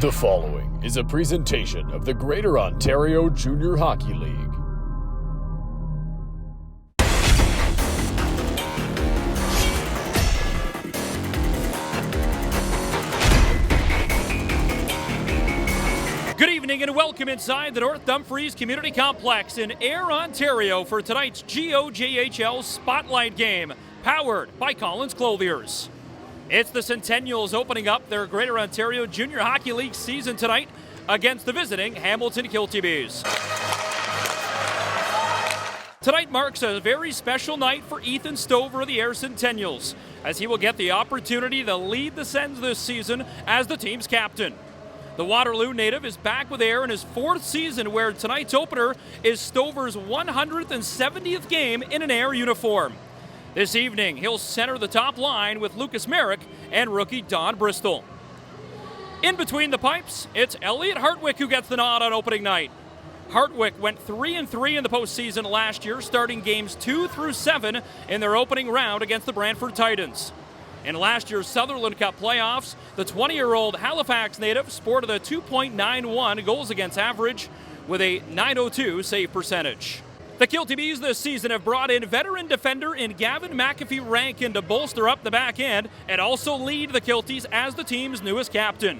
The following is a presentation of the Greater Ontario Junior Hockey League. Good evening and welcome inside the North Dumfries Community Complex in Ayr, Ontario for tonight's GOJHL Spotlight Game, powered by Collins Clothiers. It's the Centennials opening up their Greater Ontario Junior Hockey League season tonight against the visiting Hamilton Kilty Bees. Tonight marks a very special night for Ethan Stover of the Ayr Centennials, as he will get the opportunity to lead the Sens this season as the team's captain. The Waterloo native is back with Ayr in his fourth season, where tonight's opener is Stover's 170th game in an Ayr uniform. This evening, he'll center the top line with Lucas Merrick and rookie Don Bristol. In between the pipes, it's Elliot Hartwick who gets the nod on opening night. Hartwick went 3-3 in the postseason last year, starting games 2 through 7 in their opening round against the Brantford Titans. In last year's Sutherland Cup playoffs, the 20-year-old Halifax native sported a 2.91 goals against average with a .902 save percentage. The Kilty Bees this season have brought in veteran defender in Gavin McAfee-Rankin to bolster up the back end and also lead the Kilties as the team's newest captain.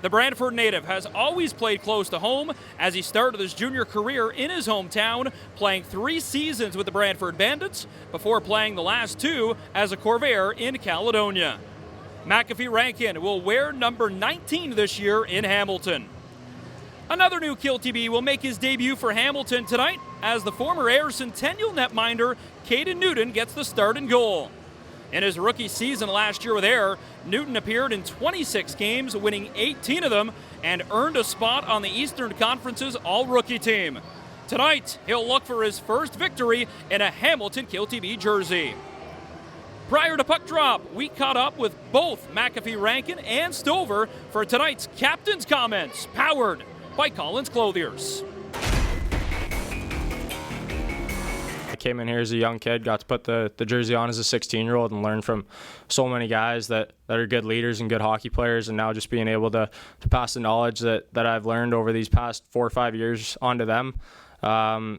The Brantford native has always played close to home, as he started his junior career in his hometown, playing 3 seasons with the Brantford Bandits before playing the last 2 as a Corvair in Caledonia. McAfee-Rankin will wear number 19 this year in Hamilton. Another new Kilty Bee will make his debut for Hamilton tonight, as the former Ayr Centennial netminder Caden Newton gets the start and goal. In his rookie season last year with Ayr, Newton appeared in 26 games, winning 18 of them, and earned a spot on the Eastern Conference's all-rookie team. Tonight, he'll look for his first victory in a Hamilton Kilty Bee jersey. Prior to puck drop, we caught up with both McAfee-Rankin and Stover for tonight's Captain's Comments, powered by Collins Clothiers. I came in here as a young kid, got to put the jersey on as a 16-year-old and learn from so many guys that are good leaders and good hockey players, and now just being able to pass the knowledge that I've learned over these past 4 or 5 years onto them.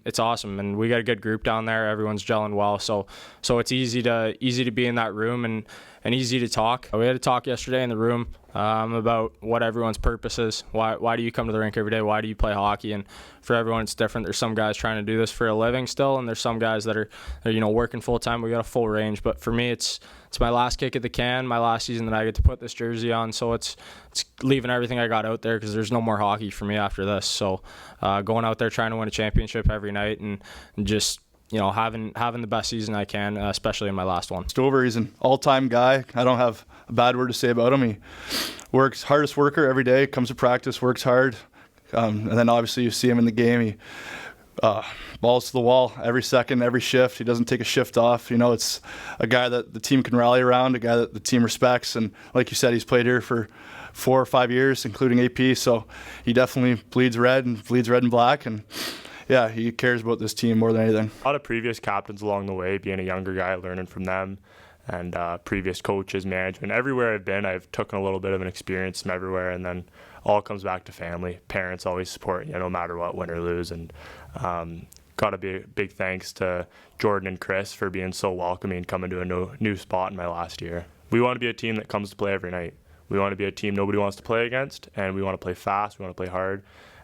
It's awesome, and we got a good group down there. Everyone's gelling well, so it's easy to be in that room and easy to talk. We had a talk yesterday in the room about what everyone's purpose is. Why do you come to the rink every day? Why do you play hockey? And for everyone, it's different. There's some guys trying to do this for a living still, and there's some guys that are working full time. We got a full range, but for me, it's my last kick at the can, my last season that I get to put this jersey on. So it's leaving everything I got out there, because there's no more hockey for me after this. So going out there trying to win a championship every night and just having the best season I can, especially in my last one. Stover, he's an all-time guy. I don't have a bad word to say about him. He works, hardest worker every day, comes to practice, works hard. And then obviously you see him in the game. He balls to the wall every second, every shift. He doesn't take a shift off. It's a guy that the team can rally around, a guy that the team respects. And like you said, he's played here for 4 or 5 years, including AP. So he definitely bleeds red and black. And yeah, he cares about this team more than anything. A lot of previous captains along the way, being a younger guy, learning from them, and previous coaches, management. Everywhere I've been, I've taken a little bit of an experience from everywhere, and then all comes back to family. Parents always support you, no matter what, win or lose. And got to be a big thanks to Jordan and Chris for being so welcoming, coming to a new spot in my last year. We want to be a team that comes to play every night. We want to be a team nobody wants to play against, and we want to play fast, we want to play hard.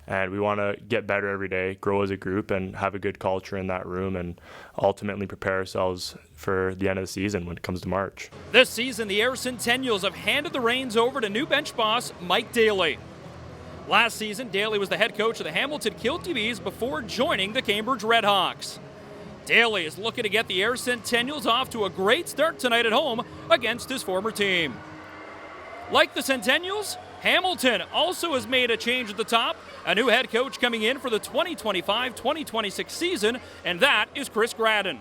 And we want to get better every day, grow as a group, and have a good culture in that room, and ultimately prepare ourselves for the end of the season when it comes to March. This season, the Ayr Centennials have handed the reins over to new bench boss Mike Daly. Last season, Daly was the head coach of the Hamilton Kilty Bees before joining the Cambridge Redhawks. Daly is looking to get the Ayr Centennials off to a great start tonight at home against his former team. Like the Centennials, Hamilton also has made a change at the top, a new head coach coming in for the 2025-2026 season, and that is Chris Gradden.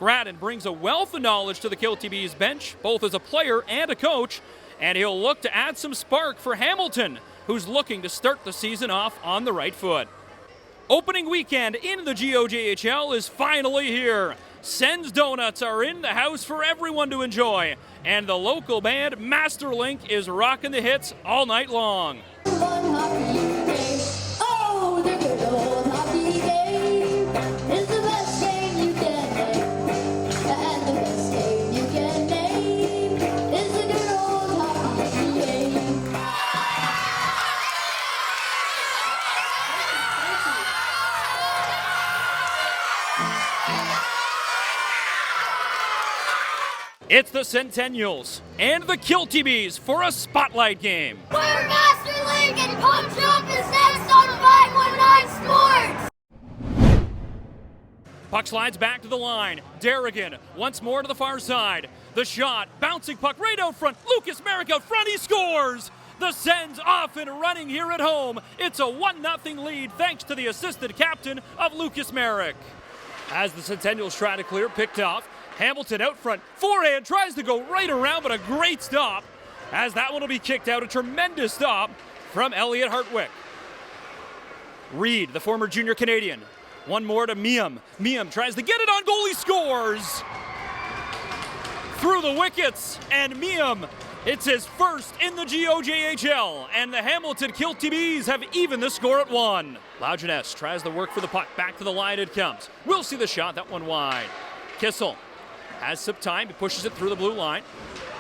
Gradden brings a wealth of knowledge to the Kilty Bees bench, both as a player and a coach, and he'll look to add some spark for Hamilton, who's looking to start the season off on the right foot. Opening weekend in the GOJHL is finally here. Sens Donuts are in the house for everyone to enjoy, and the local band Masterlink is rocking the hits all night long. fun hockey game. Oh, the good old hockey game is the best game you can name. And the best game you can name is the good old hockey game. It's the Centennials and the Kilty Bees for a spotlight game. We're Master League and Pump Jump is next on 519 Sports. Puck slides back to the line. Derrigan once more to the far side. The shot, bouncing puck right out front. Lucas Merrick out front, he scores! The Sens off and running here at home. It's a 1-0 lead thanks to the assistant captain of Lucas Merrick. As the Centennials try to clear, picked off. Hamilton out front, forehand, tries to go right around, but a great stop. As that one will be kicked out, a tremendous stop from Elliot Hartwick. Reed, the former junior Canadian. One more to Miam. Miam tries to get it on goal, he scores! Through the wickets, and Miam, it's his first in the GOJHL, and the Hamilton Kilty Bees have evened the score at 1. Lajeunesse tries to work for the puck, back to the line it comes. We'll see the shot, that one wide. Kissel has some time, he pushes it through the blue line,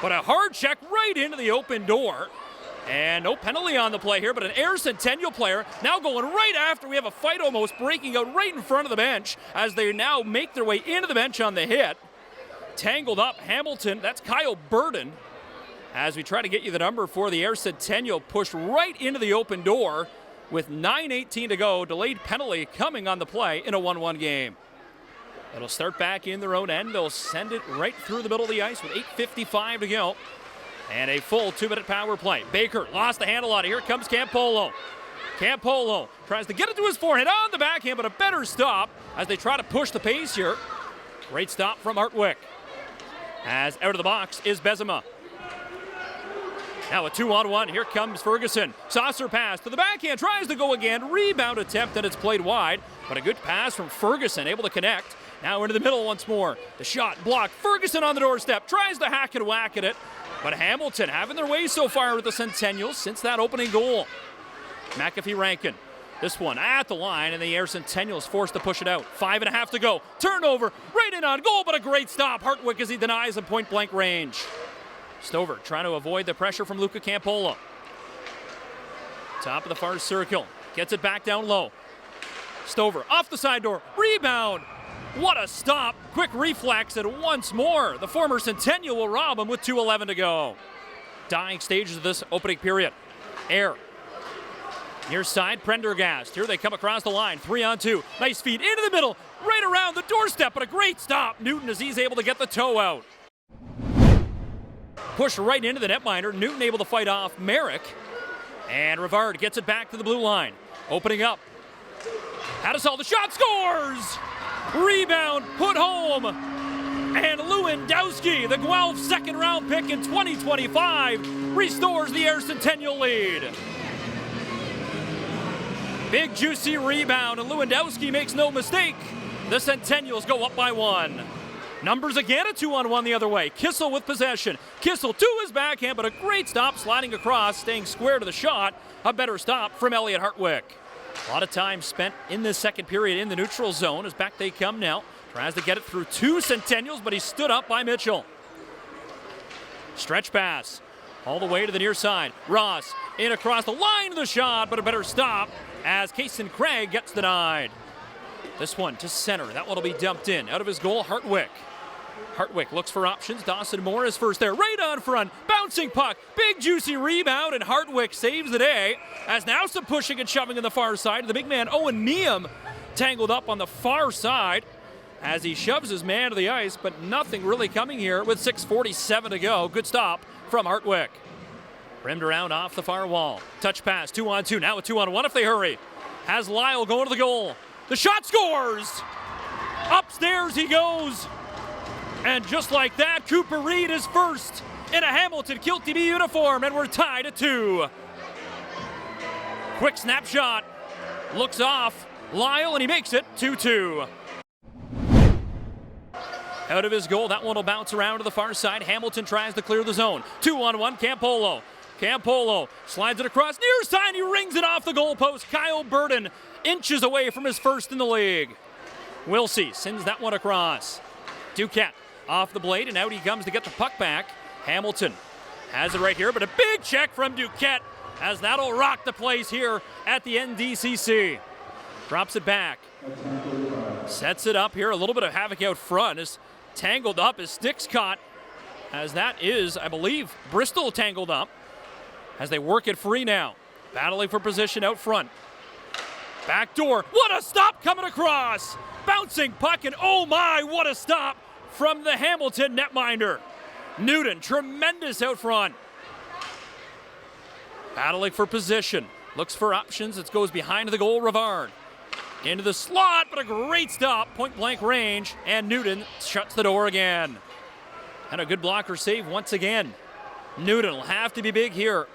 but a hard check right into the open door. And no penalty on the play here, but an Ayr Centennial player now going right after. We have a fight almost breaking out right in front of the bench as they now make their way into the bench on the hit. Tangled up Hamilton, that's Kyle Burden. As we try to get you the number for the Ayr Centennial, pushed right into the open door with 9:18 to go. Delayed penalty coming on the play in a 1-1 game. It'll start back in their own end. They'll send it right through the middle of the ice with 8:55 to go. And a full 2-minute power play. Baker lost the handle on it. Here comes Campolo. Campolo tries to get it to his forehand on the backhand, but a better stop as they try to push the pace here. Great stop from Hartwick. As out of the box is Bezema. Now a 2-on-1. Here comes Ferguson. Saucer pass to the backhand. Tries to go again. Rebound attempt, and it's played wide. But a good pass from Ferguson, able to connect. Now into the middle once more. The shot blocked. Ferguson on the doorstep. Tries to hack and whack at it. But Hamilton having their way so far with the Centennials since that opening goal. McAfee Rankin. This one at the line, and the Ayr Centennials forced to push it out. 5.5 to go. Turnover. Right in on goal, but a great stop. Hartwick as he denies in point-blank range. Stover trying to avoid the pressure from Luca Campolo. Top of the far circle. Gets it back down low. Stover off the side door. Rebound. What a stop. Quick reflex, and once more, the former Centennial will rob him with 2:11 to go. Dying stages of this opening period. Ayr. Near side, Prendergast. Here they come across the line. 3-on-2. Nice feed into the middle. Right around the doorstep, but a great stop. Newton as he's able to get the toe out. Push right into the netminder. Newton able to fight off Merrick. And Rivard gets it back to the blue line. Opening up. Hadasol, the shot, scores! Rebound, put home. And Lewandowski, the Guelph second-round pick in 2025, restores the Ayr Centennial lead. Big, juicy rebound, and Lewandowski makes no mistake. The Centennials go up by 1. Numbers again, a 2-on-1 the other way. Kissel with possession. Kissel to his backhand, but a great stop sliding across, staying square to the shot. A better stop from Elliot Hartwick. A lot of time spent in this second period in the neutral zone as back they come now. Tries to get it through 2 Centennials, but he's stood up by Mitchell. Stretch pass all the way to the near side. Ross in across the line of the shot, but a better stop as Kason Craig gets denied. This one to center. That one will be dumped in. Out of his goal, Hartwick. Hartwick looks for options. Dawson Moore is first there. Right on front. Bouncing puck. Big juicy rebound, and Hartwick saves the day. As now some pushing and shoving on the far side. The big man, Owen Miam, tangled up on the far side as he shoves his man to the ice, but nothing really coming here with 6:47 to go. Good stop from Hartwick. Rimmed around off the far wall. Touch pass, 2-on-2. Now a 2-on-1 if they hurry. Has Lyle going to the goal. The shot, scores! Upstairs he goes. And just like that, Cooper Reed is first in a Hamilton Kilty Bee uniform, and we're tied at 2. Quick snapshot. Looks off Lyle, and he makes it 2-2. Out of his goal, that one will bounce around to the far side. Hamilton tries to clear the zone. 2-on-1, Campolo. Campolo slides it across near side. He rings it off the goalpost. Kyle Burden inches away from his first in the league. Wilsey sends that one across. Duquette off the blade, and out he comes to get the puck back. Hamilton has it right here, but a big check from Duquette as that'll rock the place here at the NDCC. Drops it back. Sets it up here. A little bit of havoc out front. Is tangled up. His stick's caught. As that is, I believe, Bristol tangled up. As they work it free now. Battling for position out front. Back door. What a stop coming across. Bouncing puck, and oh my, what a stop from the Hamilton netminder. Newton, tremendous out front. Battling for position. Looks for options. It goes behind the goal, Rivard. Into the slot, but a great stop. Point blank range, and Newton shuts the door again. And a good blocker save once again. Newton will have to be big here.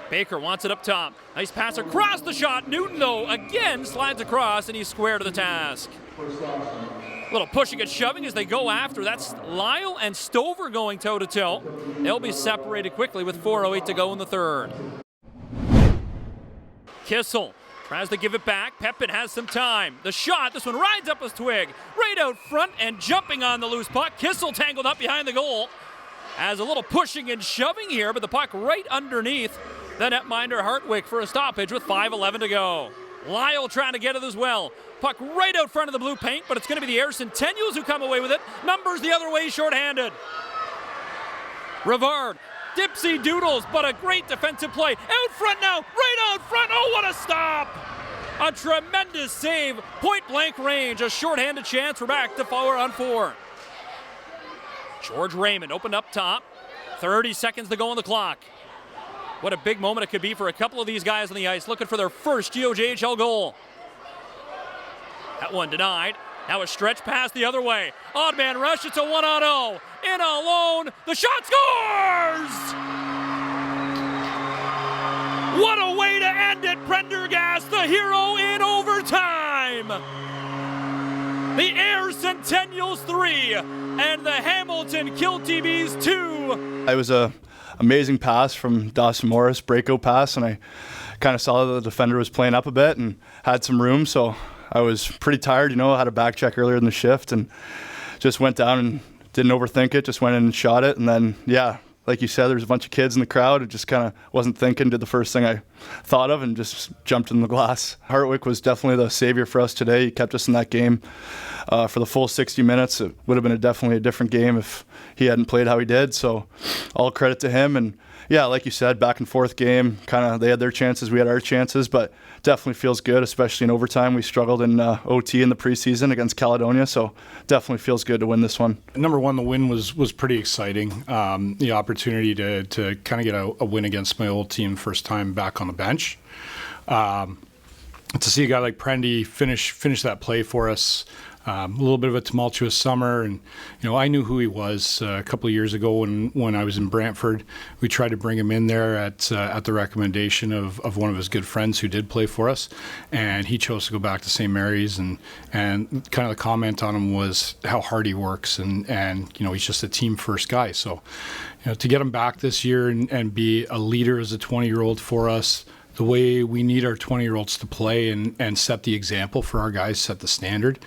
Baker wants it up top. Nice pass across the shot. Newton, though, again slides across, and he's square to the task. A little pushing and shoving as they go after. That's Lyle and Stover going toe-to-toe. They'll be separated quickly with 4:08 to go in the third. Kissel tries to give it back. Pepin has some time. The shot, this one rides up his twig. Right out front and jumping on the loose puck. Kissel tangled up behind the goal. As a little pushing and shoving here, but the puck right underneath the netminder Hartwick for a stoppage with 5:11 to go. Lyle trying to get it as well. Puck right out front of the blue paint, but it's going to be the Ayr Centennials who come away with it. Numbers the other way, shorthanded. Rivard, dipsy doodles, but a great defensive play. Out front now, right out front. Oh, what a stop! A tremendous save, point blank range, a shorthanded chance. We're back to 4-on-4. George Raymond opened up top. 30 seconds to go on the clock. What a big moment it could be for a couple of these guys on the ice looking for their first GOJHL goal. That one denied. Now a stretch pass the other way. Odd man rush, it's a 1-on-0. In alone, the shot scores! What a way to end it, Prendergast, the hero in overtime! The Ayr Centennials 3 and the Hamilton Kilty Bees 2. It was a amazing pass from Dawson Morris, breakout pass, and I kind of saw that the defender was playing up a bit and had some room, so I was pretty tired, I had a back check earlier in the shift and just went down and didn't overthink it, just went in and shot it, and then, like you said, there was a bunch of kids in the crowd. It just kind of wasn't thinking, did the first thing I thought of and just jumped in the glass. Hartwick was definitely the savior for us today. He kept us in that game for the full 60 minutes. It would have been definitely a different game if he hadn't played how he did. So all credit to him. And like you said, back and forth game. Kind of they had their chances, we had our chances, but definitely feels good, especially in overtime. We struggled in OT in the preseason against Caledonia, so definitely feels good to win this one. Number one, the win was pretty exciting. The opportunity to kind of get a win against my old team first time back on the bench. To see a guy like Prendy finish that play for us. A little bit of a tumultuous summer, and I knew who he was a couple of years ago when I was in Brantford. We tried to bring him in there at the recommendation of one of his good friends who did play for us, and he chose to go back to St. Mary's. And kind of the comment on him was how hard he works, and he's just a team first guy. So to get him back this year and be a leader as a 20-year-old for us, the way we need our 20-year-olds to play and set the example for our guys, set the standard.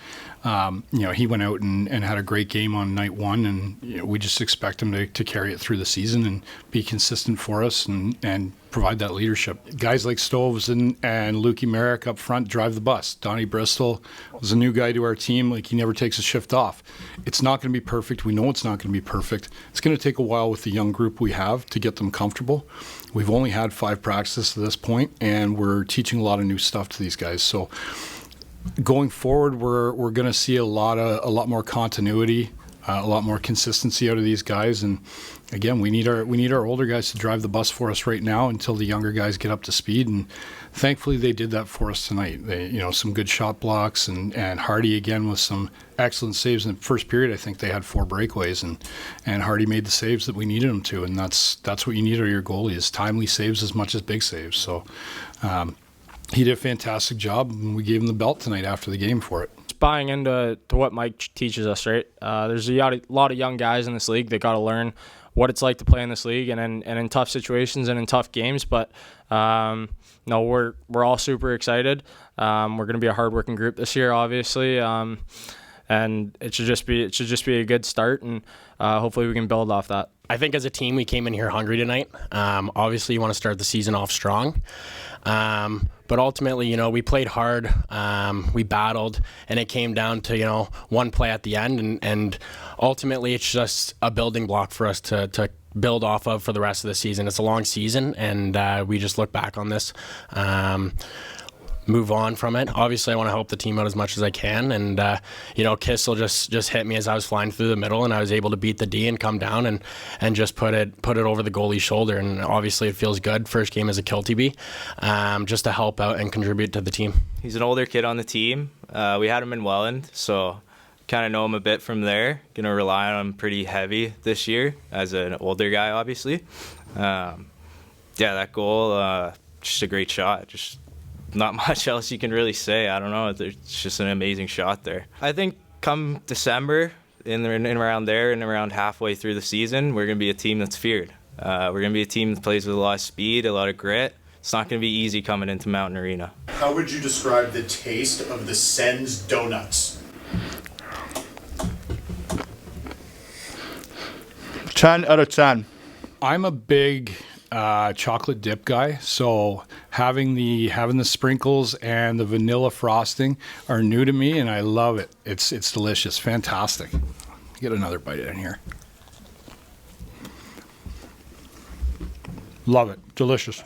He went out and had a great game on night one, and we just expect him to carry it through the season and be consistent for us and provide that leadership. Guys like Stoves and Lukey Merrick up front drive the bus. Donnie Bristol was a new guy to our team. He never takes a shift off. It's not going to be perfect. We know it's not going to be perfect. It's going to take a while with the young group we have to get them comfortable. We've only had 5 practices to this point, and we're teaching a lot of new stuff to these guys. So going forward, we're going to see a lot more continuity, a lot more consistency out of these guys. And again, we need our older guys to drive the bus for us right now until the younger guys get up to speed. And thankfully, they did that for us tonight. They, some good shot blocks, and Hardy again with some excellent saves in the first period. I think they had 4 breakaways, and Hardy made the saves that we needed him to. And that's what you need out of your goalie, is timely saves as much as big saves. So. He did a fantastic job, and we gave him the belt tonight after the game for it. Just buying into what Mike teaches us, right? There's a lot of young guys in this league that got to learn what it's like to play in this league and in tough situations and in tough games. But no, we're all super excited. We're going to be a hardworking group this year, obviously, and it should just be a good start, and hopefully we can build off that. I think as a team we came in here hungry tonight. Obviously, you want to start the season off strong. But ultimately, you know, we played hard, we battled, and it came down to, you know, one play at the end, and ultimately it's just a building block for us to build off of for the rest of the season. It's a long season, and we just look back on this, move on from it. Obviously, I want to help the team out as much as I can, and you know, Kissel just hit me as I was flying through the middle, and I was able to beat the D and come down and just put it over the goalie's shoulder, and obviously it feels good. First game as a Kilty B, just to help out and contribute to the team. He's an older kid on the team. We had him in Welland, so kind of know him a bit from there. Gonna rely on him pretty heavy this year as an older guy, obviously. Yeah, that goal, just a great shot. Just not much else you can really say. I don't know. It's just an amazing shot there. I think come December, in around there and around halfway through the season, we're going to be a team that's feared. We're going to be a team that plays with a lot of speed, a lot of grit. It's not going to be easy coming into Mountain Arena. How would you describe the taste of the Sens donuts? 10 out of 10. I'm a big chocolate dip guy, so having the sprinkles and the vanilla frosting are new to me, and I love it. It's delicious, fantastic. Get another bite in here. Love it, delicious.